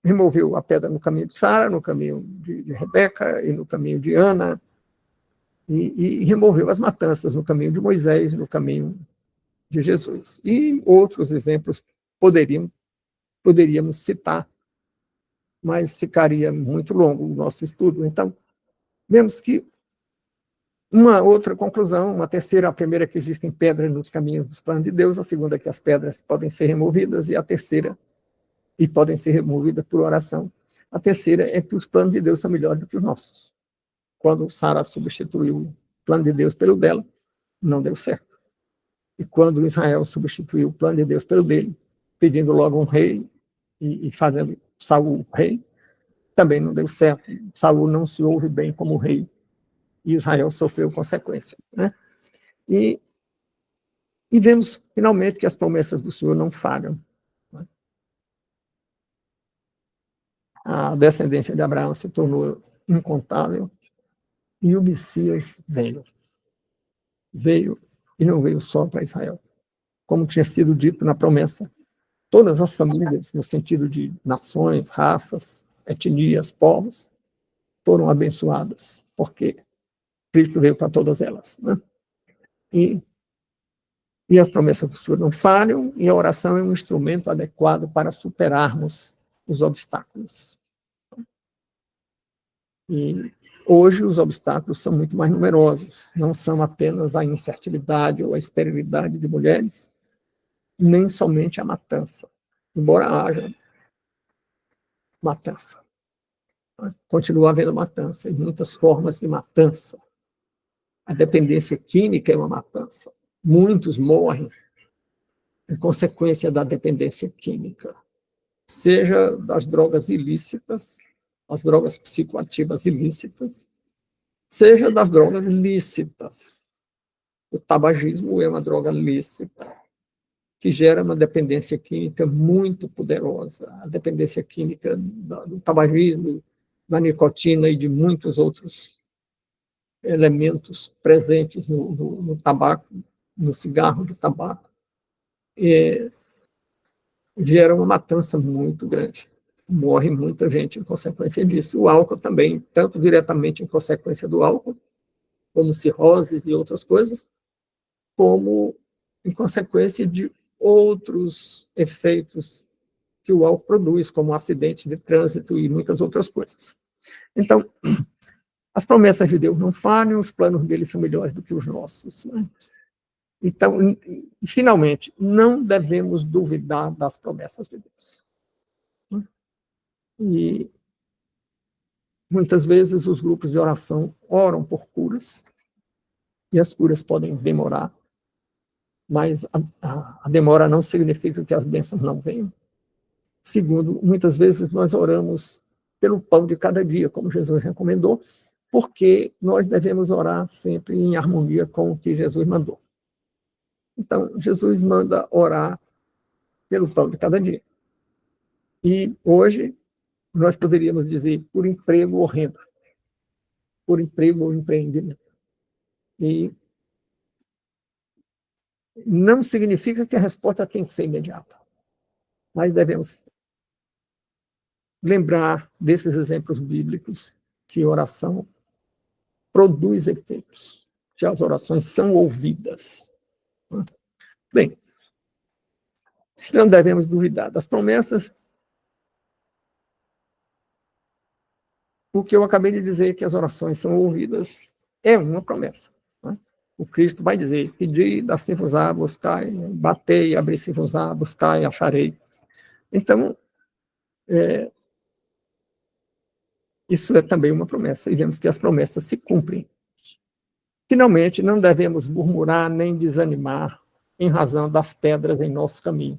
removeu a pedra no caminho de Sara, no caminho de Rebeca e no caminho de Ana, e removeu as matanças no caminho de Moisés, no caminho de Jesus. E outros exemplos poderíamos citar, mas ficaria muito longo o nosso estudo. Então, vemos que uma outra conclusão, uma terceira, a primeira é que existem pedras nos caminhos dos planos de Deus, a segunda é que as pedras podem ser removidas, e a terceira, e podem ser removidas por oração. A terceira é que os planos de Deus são melhores do que os nossos. Quando Sara substituiu o plano de Deus pelo dela, não deu certo. E quando Israel substituiu o plano de Deus pelo dele, pedindo logo um rei e fazendo Saul rei, também não deu certo. Saul não se ouve bem como rei e Israel sofreu consequências. Né? E vemos, finalmente, que as promessas do Senhor não falham. Né? A descendência de Abraão se tornou incontável e o Messias veio. Veio e não veio só para Israel. Como tinha sido dito na promessa, todas as famílias, no sentido de nações, raças, etnias, povos, foram abençoadas, porque Cristo veio para todas elas. Né? E as promessas do Senhor não falham, e a oração é um instrumento adequado para superarmos os obstáculos. E hoje os obstáculos são muito mais numerosos, não são apenas a infertilidade ou a esterilidade de mulheres, nem somente a matança, embora haja matança. Continua havendo matança, e muitas formas de matança. A dependência química é uma matança. Muitos morrem em consequência da dependência química, seja das drogas ilícitas, as drogas psicoativas ilícitas, seja das drogas lícitas. O tabagismo é uma droga lícita, que gera uma dependência química muito poderosa. A dependência química do tabagismo, da nicotina e de muitos outros elementos presentes no tabaco, no cigarro de tabaco, gera uma matança muito grande. Morre muita gente em consequência disso. O álcool também, tanto diretamente em consequência do álcool, como cirroses e outras coisas, como em consequência de outros efeitos que o álcool produz, como acidentes de trânsito e muitas outras coisas. Então, as promessas de Deus não falham, os planos dele são melhores do que os nossos. Né? Então, finalmente, não devemos duvidar das promessas de Deus. E muitas vezes os grupos de oração oram por curas, e as curas podem demorar, mas a demora não significa que as bênçãos não venham. Segundo, muitas vezes nós oramos pelo pão de cada dia, como Jesus recomendou, porque nós devemos orar sempre em harmonia com o que Jesus mandou. Então, Jesus manda orar pelo pão de cada dia. E hoje, nós poderíamos dizer por emprego ou renda, por emprego ou empreendimento. E não significa que a resposta tem que ser imediata, mas devemos lembrar desses exemplos bíblicos que oração produz efeitos, que as orações são ouvidas. Bem, se não devemos duvidar das promessas, o que eu acabei de dizer, que as orações são ouvidas, é uma promessa. Né? O Cristo vai dizer, pedi, dá-se-vos-á, buscai, batei, abri-se-vos-á, buscai, acharei. Então, isso é também uma promessa, e vemos que as promessas se cumprem. Finalmente, não devemos murmurar nem desanimar em razão das pedras em nosso caminho.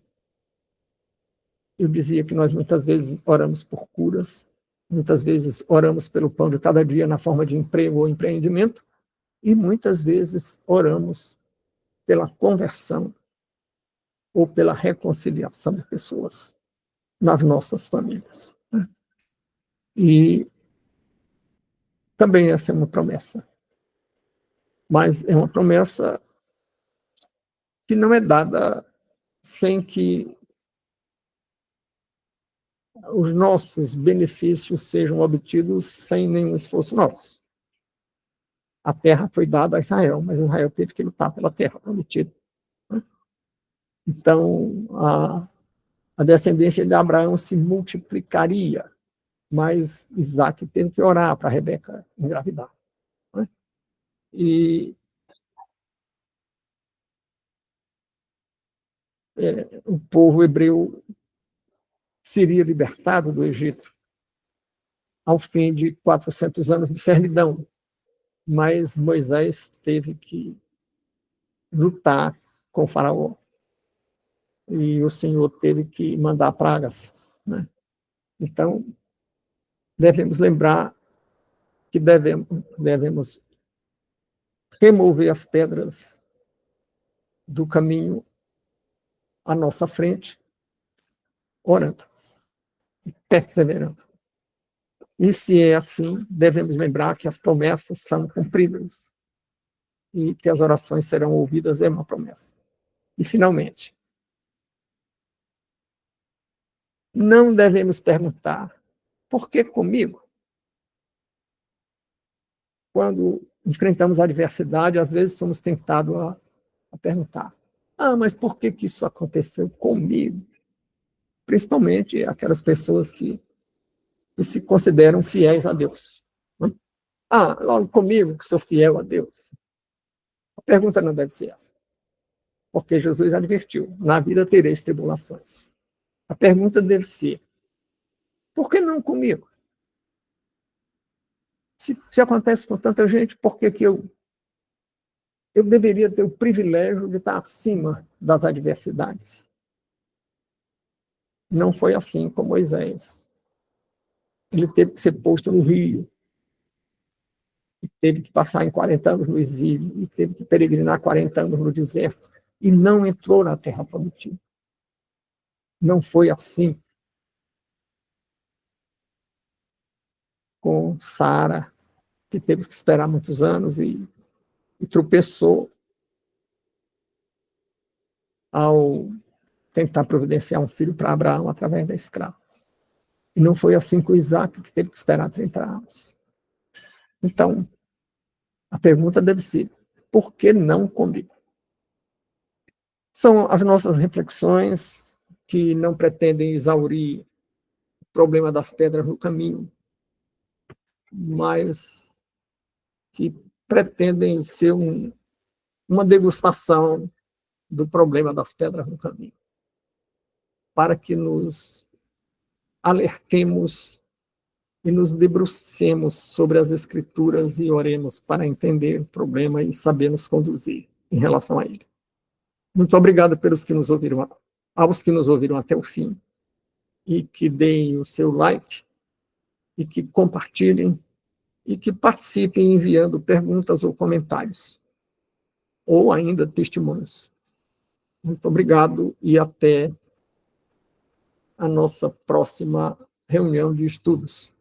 Eu dizia que nós muitas vezes oramos por curas, Muitas vezes oramos pelo pão de cada dia na forma de emprego ou empreendimento, e muitas vezes oramos pela conversão ou pela reconciliação de pessoas nas nossas famílias. E também essa é uma promessa, mas é uma promessa que não é dada sem que os nossos benefícios sejam obtidos sem nenhum esforço nosso. A terra foi dada a Israel, mas Israel teve que lutar pela terra prometida. Então, a descendência de Abraão se multiplicaria, mas Isaac teve que orar para Rebeca engravidar. E o povo hebreu seria libertado do Egito ao fim de 400 anos de servidão, mas Moisés teve que lutar com o faraó e o Senhor teve que mandar pragas, né? Então, devemos lembrar que devemos remover as pedras do caminho à nossa frente, orando, perseverando. E se é assim, devemos lembrar que as promessas são cumpridas e que as orações serão ouvidas, é uma promessa. E, finalmente, não devemos perguntar por que comigo? Quando enfrentamos a adversidade, às vezes somos tentados a perguntar: mas por que isso aconteceu comigo? Principalmente aquelas pessoas que se consideram fiéis a Deus. Logo comigo, que sou fiel a Deus. A pergunta não deve ser essa, porque Jesus advertiu: na vida tereis tribulações. A pergunta deve ser: por que não comigo? Se acontece com tanta gente, por que eu deveria ter o privilégio de estar acima das adversidades? Não foi assim com Moisés. Ele teve que ser posto no rio, e teve que passar em 40 anos no exílio, e teve que peregrinar 40 anos no deserto, e não entrou na terra prometida. Não foi assim com Sara, que teve que esperar muitos anos e tropeçou ao tentar providenciar um filho para Abraão através da escrava. E não foi assim com Isaac, que teve que esperar 30 anos. Então, a pergunta deve ser: por que não comigo? São as nossas reflexões que não pretendem exaurir o problema das pedras no caminho, mas que pretendem ser uma degustação do problema das pedras no caminho, para que nos alertemos e nos debrucemos sobre as Escrituras e oremos para entender o problema e saber nos conduzir em relação a ele. Muito obrigado pelos que nos ouviram, aos que nos ouviram até o fim, e que deem o seu like, e que compartilhem, e que participem enviando perguntas ou comentários, ou ainda testemunhos. Muito obrigado e até a nossa próxima reunião de estudos.